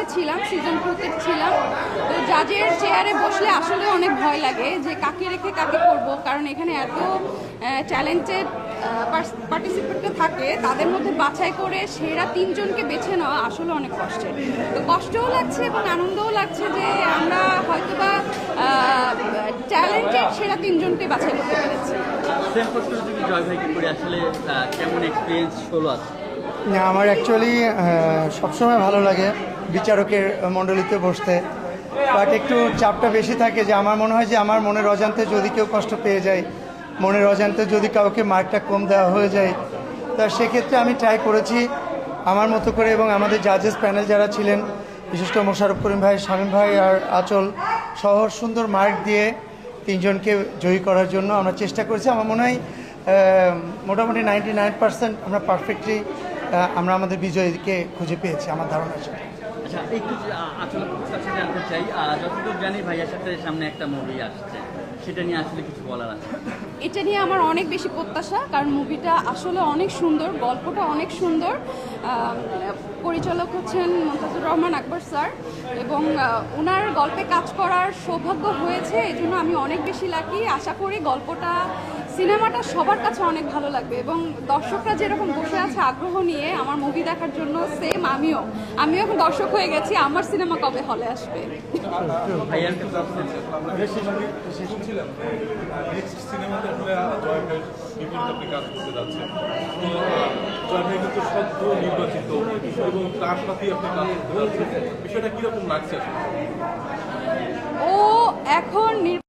সিজনে ছিলাম, সিজন 2-তে ছিলাম। তো জাজের চেয়ারে বসলে আসলে অনেক ভয় লাগে যে কাকে রেখে কাকে করব, কারণ এখানে এত ট্যালেন্টেড পার্টিসিপেন্টরা থাকে, তাদের মধ্যে বাছাই করে সেরা 3 জনকে বেছে নেওয়া আসলে অনেক কষ্টের। তো কষ্টও লাগছে এবং আনন্দও লাগছে যে আমরা হয়তোবা ট্যালেন্টেড সেরা 3 জনকে বাছাই করতে পেরেছি। সেম প্রশ্ন যদি জয় ভাইকে করি, আসলে কেমন এক্সপিরিয়েন্স হলো আজকে? না, আমার অ্যাকচুয়ালি সবসময় ভালো লাগে বিচারকের মণ্ডলীতে বসতে, বাট একটু চাপটা বেশি থাকে যে আমার মনে হয় যে আমার মনের অজান্তে যদি কেউ কষ্ট পেয়ে যায়, মনের অজান্তে যদি কাউকে মার্কটা কম দেওয়া হয়ে যায়, তা সেক্ষেত্রে আমি ট্রাই করেছি আমার মতো করে, এবং আমাদের জাজেস প্যানেল যারা ছিলেন, বিশেষ করে মোশাররফ করিম ভাই, শামীম ভাই আর আঁচল সহ সুন্দর মার্ক দিয়ে 3 জনকে জয়ী করার জন্য আমরা চেষ্টা করেছি। আমার মনে হয় মোটামুটি 99% আমরা পারফেক্টলি আমরা আমাদের বিজয়ীকে খুঁজে পেয়েছি, আমার ধারণা সেটা। আচ্ছা, একটু আসলে কাছে জানতে চাই, যতটুকু জানি ভাইয়ার সাথে সামনে একটা মুভি আসছে, সেটা নিয়ে আসলে কিছু বলার আছে? এটা নিয়ে আমার অনেক বেশি প্রত্যাশা, কারণ মুভিটা আসলে অনেক সুন্দর, গল্পটা অনেক সুন্দর। পরিচালক হচ্ছেন মুনতাজুর রহমান আকবর স্যার, এবং ওনার গল্পে কাজ করার সৌভাগ্য হয়েছে, এই জন্য আমি অনেক বেশি লাকি। আশা করি গল্পটা, সিনেমাটা সবার কাছে অনেক ভালো লাগবে, এবং দর্শকরা যেরকম বসে আছে আগ্রহ নিয়ে আমার মুভি দেখার জন্য, সেম আমিও এখন দর্শক হয়ে গেছি। আমার সিনেমা কবে হলে আসবে? ভাইয়ার নেক্সট সিনেমাতে আসলে জয় ভাইয়ের বিপরীতে আপনি কাজ করতে যাচ্ছেন, তো জয় ভাই কিন্তু সদ্য নির্বাচিত এবং তার সাথেই আপনি কাজ করতে যাচ্ছেন, বিষয়টা কিরকম লাগছে আসলে? ও এখন